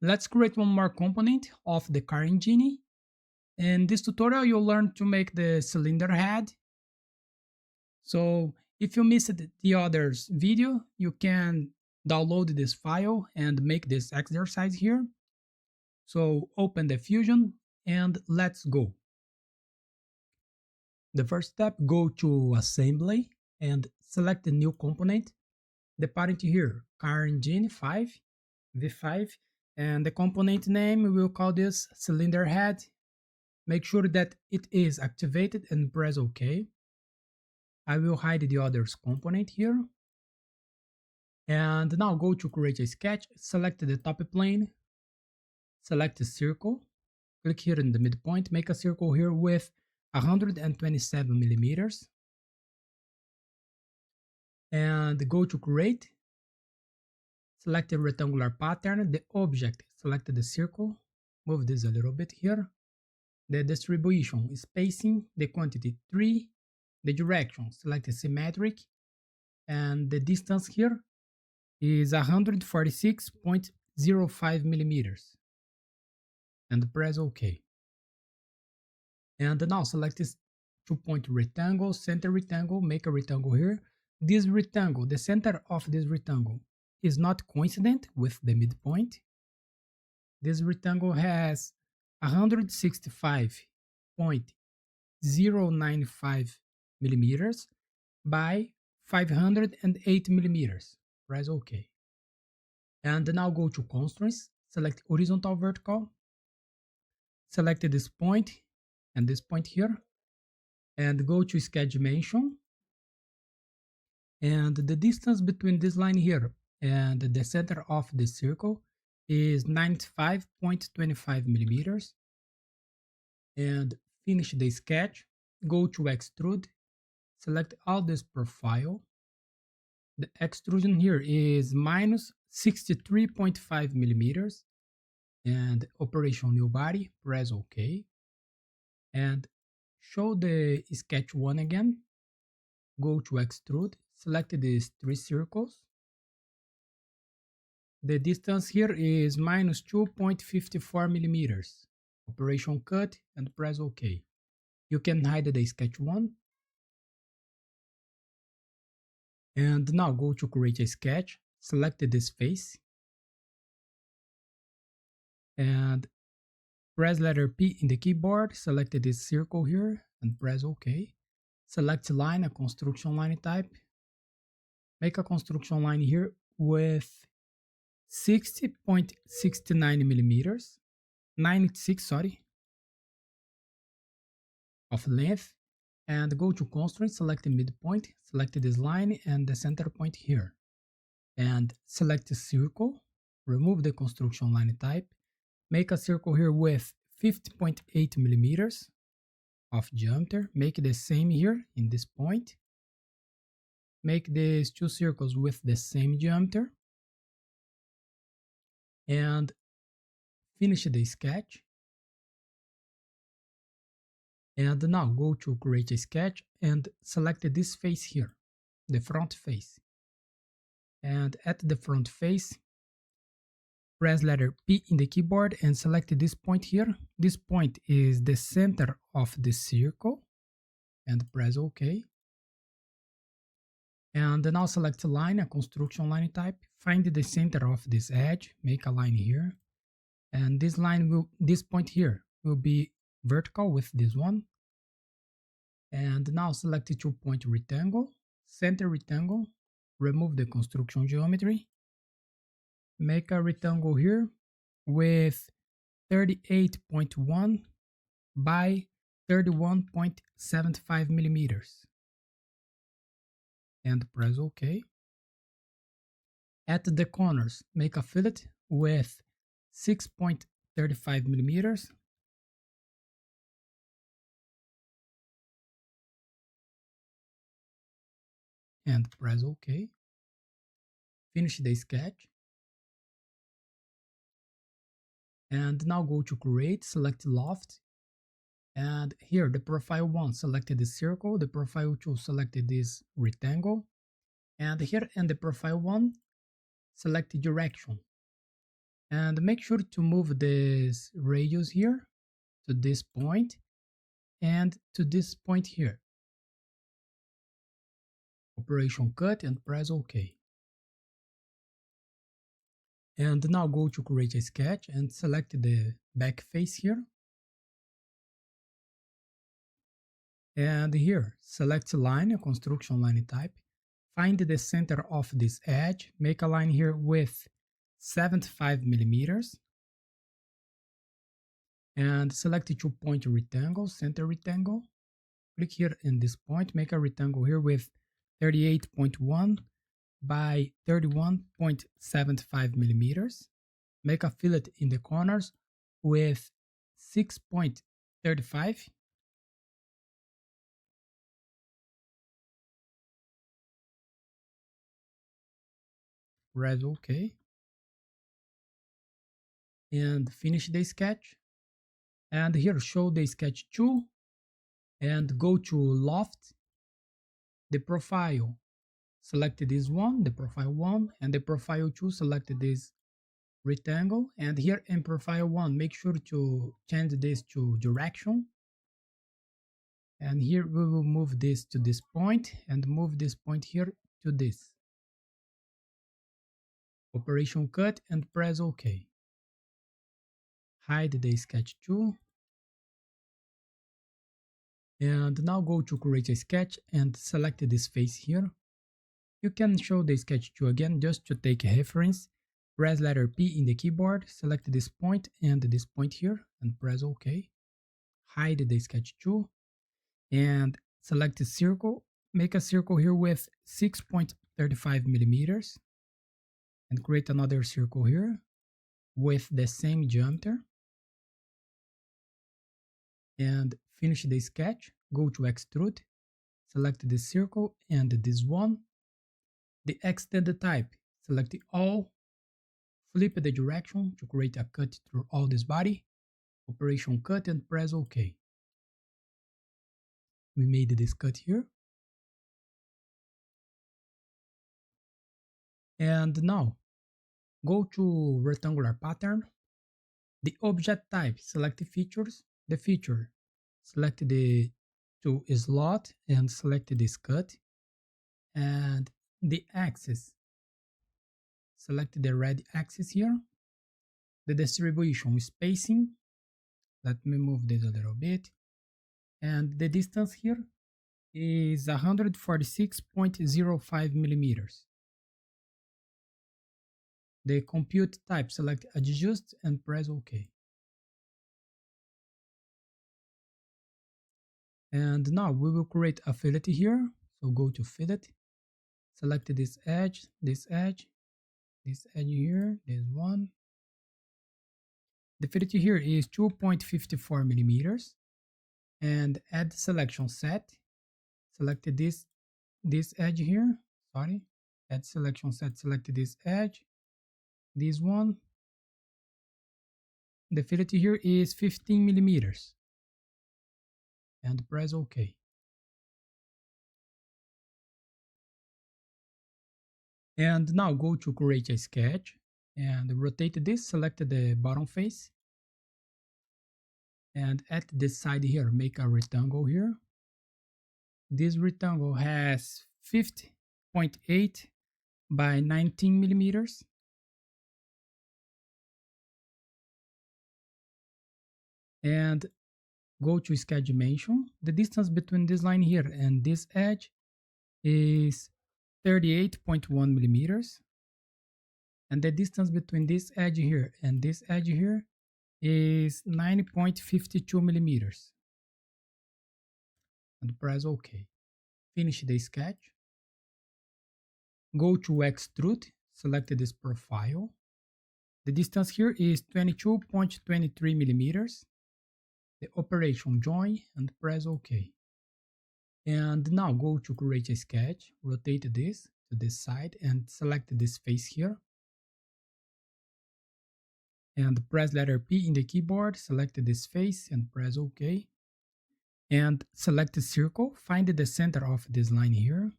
Let's create one more component of the car engine. In this tutorial, you'll learn to make the cylinder head. So if you missed the others video, you can download this file and make this exercise here. So open the Fusion and let's go. The first step, go to Assembly and select the new component. The parent here, car engine 5, V5, and the component name, we will call this cylinder head. Make sure that it is activated and press OK. I will hide the others component here. And now go to create a sketch, select the top plane, select a circle, click here in the midpoint, make a circle here with 127 millimeters. And go to create, select the rectangular pattern, the object, select the circle, move this a little bit here. The distribution, spacing, the quantity 3, the direction, select the symmetric, and the distance here is 146.05 millimeters. And press OK. And now select this 2-point rectangle, center rectangle, make a rectangle here. This rectangle, the center of this rectangle is not coincident with the midpoint. This rectangle has 165.095 millimeters by 508 millimeters. Press OK. And now go to constraints, select horizontal vertical, select this point and this point here, and go to sketch dimension. And the distance between this line here and the center of the circle is 95.25 millimeters. And finish the sketch, go to extrude, select all this profile. The extrusion here is minus 63.5 millimeters. And operation new body, press OK. And show the sketch 1 again. Go to extrude, select these 3 circles. The distance here is minus 2.54 millimeters. Operation cut and press OK. You can hide the sketch 1. And now go to create a sketch, select this face. And press letter P in the keyboard, select this circle here and press OK. Select line, a construction line type. Make a construction line here with 60.69 millimeters, 96, sorry, of length. And go to constraint, select the midpoint, select this line and the center point here. And select the circle, remove the construction line type. Make a circle here with 50.8 millimeters of diameter. Make the same here in this point. Make these 2 circles with the same diameter. And finish the sketch. And now go to create a sketch and select this face here, the front face. And at the front face, press letter P in the keyboard and select this point here. This point is the center of the circle and press OK. And now select line, a construction line type. Find the center of this edge, make a line here. And this line will, this point here will be vertical with this one. And now select the 2-point rectangle, center rectangle, remove the construction geometry. Make a rectangle here with 38.1 by 31.75 millimeters. And press OK. At the corners, make a fillet with 6.35 millimeters. And press OK. Finish the sketch. And now go to create, select loft. And here the profile 1 selected the circle, the profile 2 selected this rectangle. And here in the profile 1, select the direction. And make sure to move this radius here to this point and to this point here. Operation cut and press OK. And now go to create a sketch and select the back face here. And here, select line, a construction line type. Find the center of this edge. Make a line here with 75 millimeters. And select the 2-point rectangle, center rectangle. Click here in this point, make a rectangle here with 38.1 by 31.75 millimeters. Make a fillet in the corners with 6.35. Press OK. And finish the sketch. And here show the sketch 2 and go to loft, the profile. Select this one, the profile 1, and the profile 2, select this rectangle. And here in profile 1, make sure to change this to direction. And here we will move this to this point and move this point here to this. Operation cut and press OK. Hide the sketch 2. And now go to create a sketch and select this face here. You can show the sketch 2 again just to take a reference. Press letter P in the keyboard, select this point and this point here and press OK. Hide the sketch 2 and select a circle. Make a circle here with 6.35 millimeters and create another circle here with the same diameter. And finish the sketch. Go to extrude, select the circle and this one. The extended type, select all, flip the direction to create a cut through all this body. Operation cut and press OK. We made this cut here. And now go to rectangular pattern. The object type, select the features. The feature, select the to slot and select this cut. And the axis, select the red axis here. The distribution, spacing, let me move this a little bit. And the distance here is 146.05 millimeters. The compute type, select adjust and press OK. And now we will create a fillet here. So go to fillet, select this edge, this edge, this edge here, this one. The fillet here is 2.54 millimeters. And add selection set. Select this edge here. Sorry. Add selection set. Select this edge. This one. The fillet here is 15 millimeters. And press OK. And now go to create a sketch and rotate this, select the bottom face. And at this side here, make a rectangle here. This rectangle has 50.8 by 19 millimeters. And go to sketch dimension. The distance between this line here and this edge is 38.1 millimeters. And the distance between this edge here and this edge here is 9.52 millimeters. And press OK. Finish the sketch. Go to extrude, select this profile. The distance here is 22.23 millimeters. The operation join and press OK. And now go to create a sketch, rotate this to this side and select this face here. And press letter P in the keyboard, select this face and press OK. And select the circle, find the center of this line here.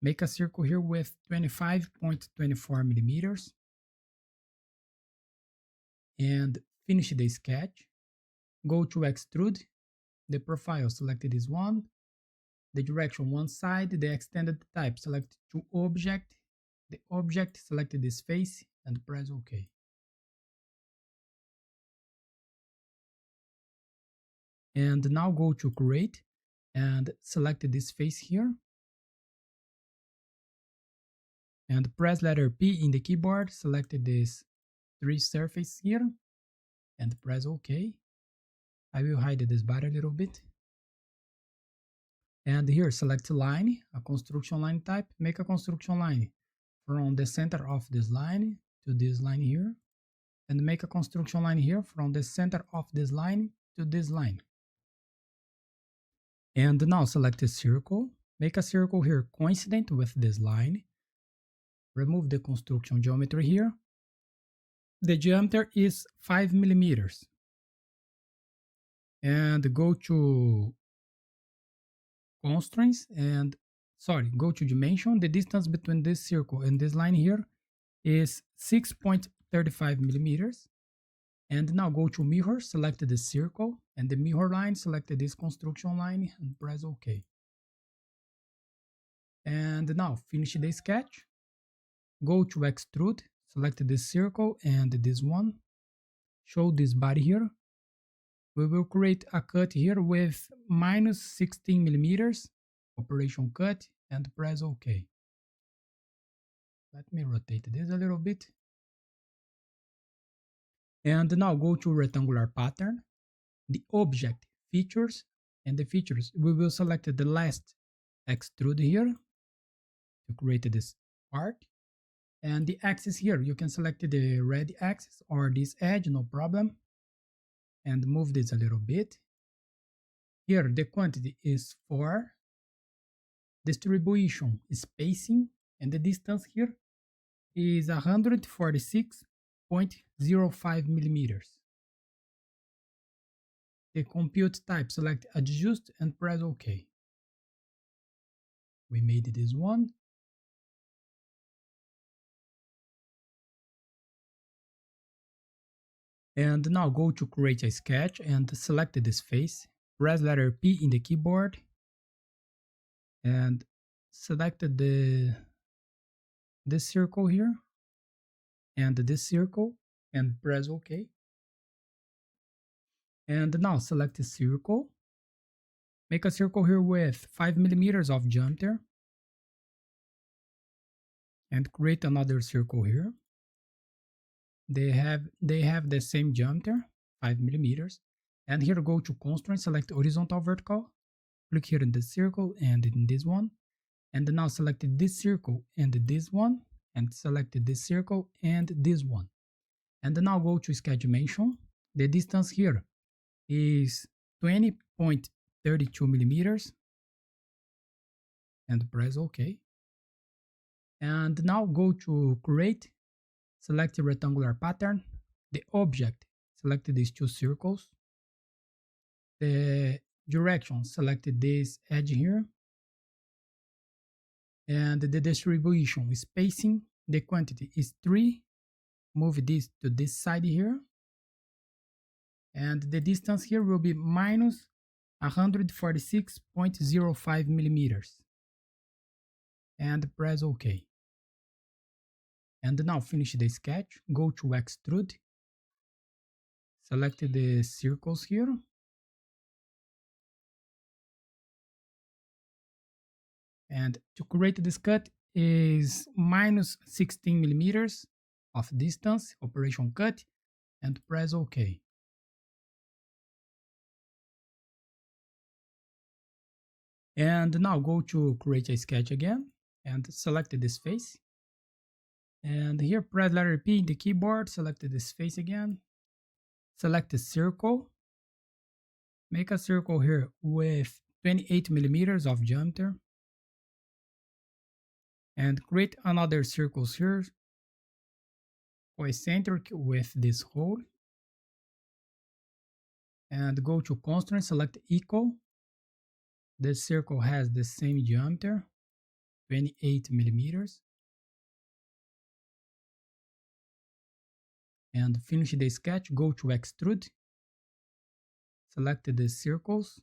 Make a circle here with 25.24 millimeters. and finish the sketch. Go to extrude, the profile, select this one, the direction one side, the extended type, select to object, the object, select this face and press OK. And now go to create and select this face here and press letter P in the keyboard, select this 3 surface here and press OK. I will hide this bar a little bit. And here select line, a construction line type, make a construction line from the center of this line to this line here, and make a construction line here from the center of this line to this line. And now select a circle, make a circle here coincident with this line, remove the construction geometry here. The diameter is 5 millimeters. And go to constraints and go to dimension. The distance between this circle and this line here is 6.35 millimeters. And now go to mirror, select the circle and the mirror line, select this construction line and press OK. And now finish the sketch. Go to extrude, select this circle and this one. Show this body here. We will create a cut here with minus 16 millimeters, operation cut, and press OK. Let me rotate this a little bit. And now go to rectangular pattern, the object features, and the features. We will select the last extrude here to create this part. And the axis here, you can select the red axis or this edge, no problem. And move this a little bit. Here the quantity is 4, distribution is spacing, and the distance here is 146.05 millimeters. The compute type, select adjust and press OK. We made this one. And now go to create a sketch and select this face. Press letter P in the keyboard and select this circle here and this circle and press OK. And now select a circle. Make a circle here with 5 millimeters of diameter and create another circle here. They have the same diameter, 5 millimeters. And here go to constraint, select horizontal vertical, click here in the circle and in this one. And now select this circle and this one, and select this circle and this one. And now go to sketch dimension. The distance here is 20.32 millimeters. And press OK. And now go to create. Select the rectangular pattern, the object, select these 2 circles, the direction, select this edge here, and the distribution, spacing, the quantity is 3, move this to this side here, and the distance here will be minus 146.05 millimeters, and press OK. And now finish the sketch, go to extrude, select the circles here, and to create this cut is minus 16 millimeters of distance, operation cut, and press OK. And now go to create a sketch again and select this face. And here press letter P in the keyboard, select this face again, select the circle, make a circle here with 28 millimeters of diameter, and create another circles here, concentric with this hole, and go to constraint, select equal. This circle has the same diameter, 28 millimeters. and finish the sketch. Go to extrude, select the circles,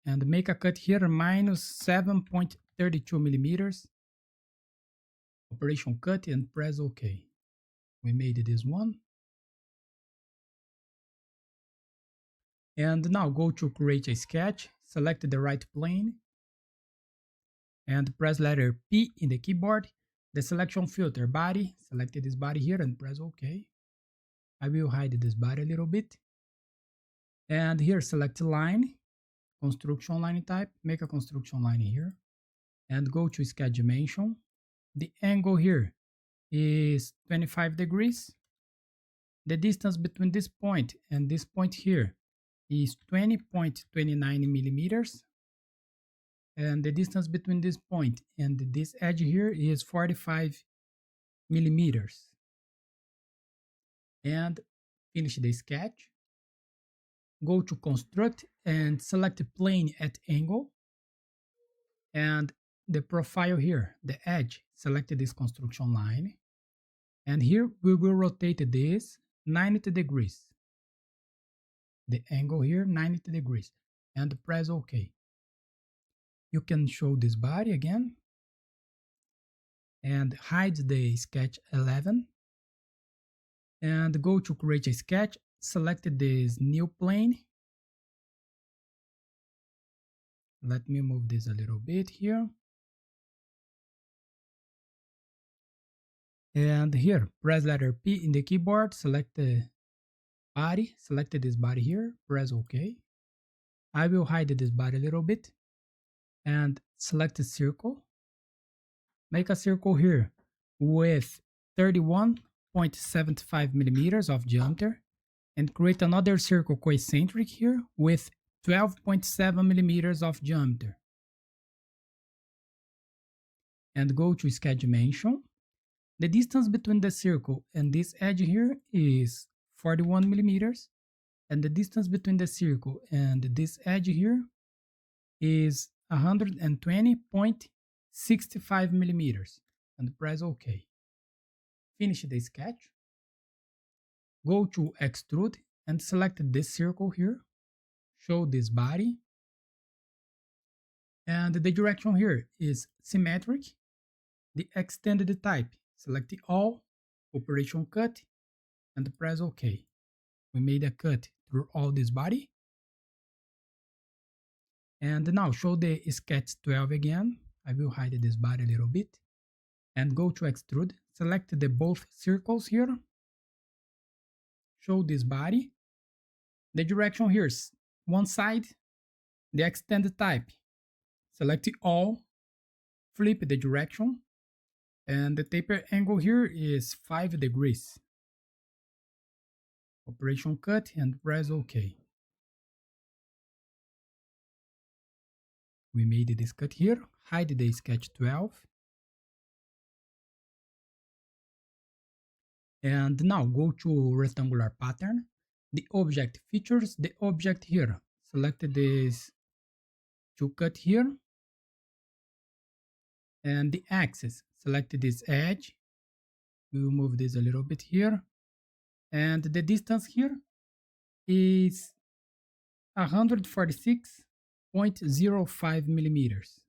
and make a cut here minus 7.32 millimeters. Operation cut and press OK. We made this one. And now go to create a sketch, select the right plane, and press letter P in the keyboard. The selection filter body, select this body here and press OK. I will hide this body a little bit. And here select line, construction line type, make a construction line here, and go to sketch dimension. The angle here is 25 degrees. The distance between this point and this point here is 20.29 millimeters. And the distance between this point and this edge here is 45 millimeters. And finish the sketch. Go to construct and select plane at angle. And the profile here, the edge, select this construction line. And here we will rotate this 90 degrees. The angle here, 90 degrees. And press OK. You can show this body again. And hide the sketch 11. And go to create a sketch. Select this new plane. Let me move this a little bit here. And here, press letter P in the keyboard, select the body, select this body here, press OK. I will hide this body a little bit and select a circle. Make a circle here with 31.75 millimeters of diameter and create another circle concentric here with 12.7 millimeters of diameter. And go to sketch dimension. The distance between the circle and this edge here is 41 millimeters. And the distance between the circle and this edge here is 120.65 millimeters. And press OK. Finish the sketch. Go to extrude and select this circle here. Show this body. And the direction here is symmetric. The extended type, select all, operation cut, and press OK. We made a cut through all this body. And now show the sketch 12 again. I will hide this body a little bit. And go to extrude, select the both circles here. Show this body. The direction here is one side. The extended type, select all, flip the direction. And the taper angle here is 5 degrees. Operation cut and press OK. We made this cut here, hide the sketch 12. And now go to rectangular pattern. The object features, the object here. Select this to cut here. And the axis, select this edge. We will move this a little bit here. And the distance here is 146.05 millimeters.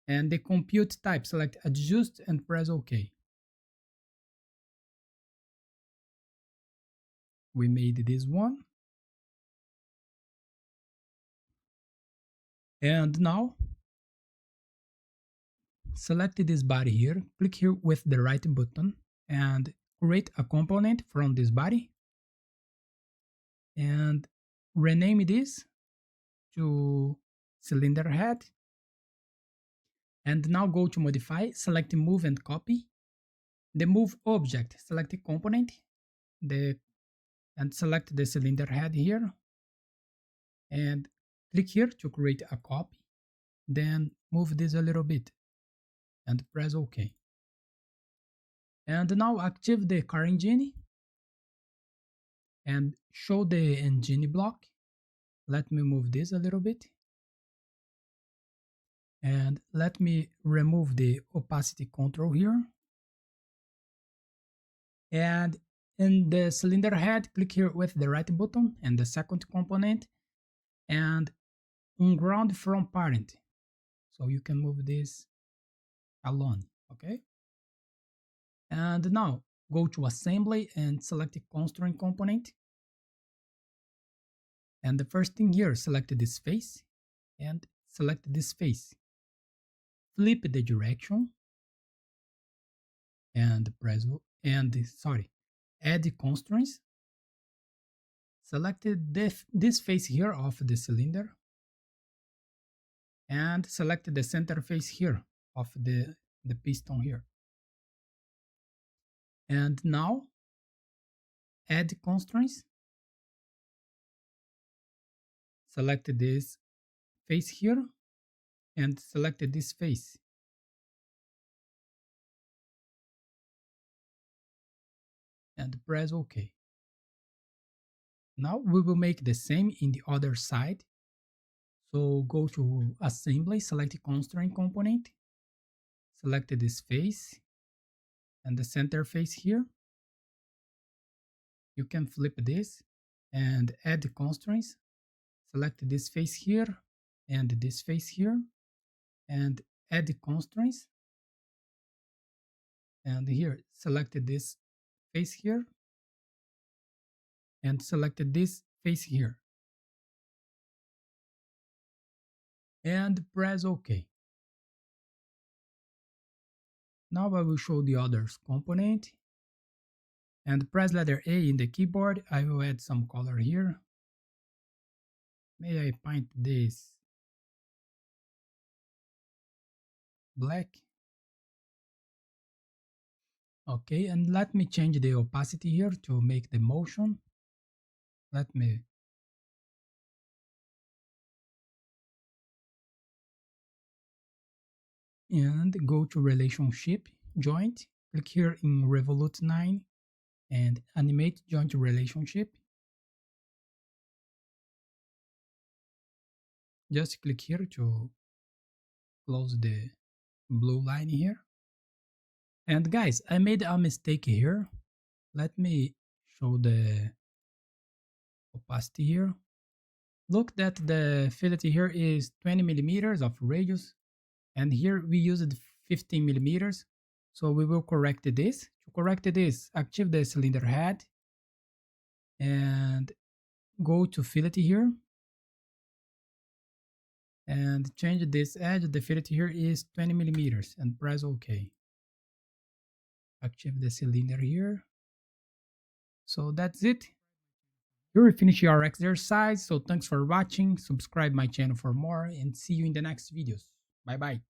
And the compute type, select adjust and press OK. We made this one. And now select this body here, click here with the right button and create a component from this body and rename this to cylinder head. And now go to modify, select move and copy. The move object, select the component and select the cylinder head here and click here to create a copy. Then move this a little bit and press OK. And now activate the car engine and show the engine block. Let me move this a little bit. And let me remove the opacity control here And in the cylinder head, click here with the right button and the second component and unground from parent. So you can move this alone, okay? And now go to assembly and select the constraint component. And the first thing here, select this face and select this face. Flip the direction and press and sorry, add the constraints. Select this face here of the cylinder and select the center face here of the piston here. And now add constraints. Select this face here and select this face. And press OK. Now we will make the same in the other side. So go to assembly, select constraint component, select this face and the center face here. You can flip this and add the constraints. Select this face here and this face here and add the constraints. And here, select this face here and select this face here. And press OK. Now I will show the other component. And press letter A in the keyboard. I will add some color here. May I paint this black? Okay, and let me change the opacity here to make the motion. Let me and go to relationship joint. Click here in Revolute 9 and animate joint relationship. Just click here to close the blue line here. And guys, I made a mistake here. Let me show the opacity here. Look that the fillet here is 20 millimeters of radius, and here we used 15 millimeters. So we will correct this. To correct this, activate the cylinder head and go to fillet here and change this edge. The fillet here is 20 millimeters and press OK. Activate the cylinder here. So that's it. You will finish your exercise. So thanks for watching. Subscribe my channel for more and see you in the next videos. Bye bye.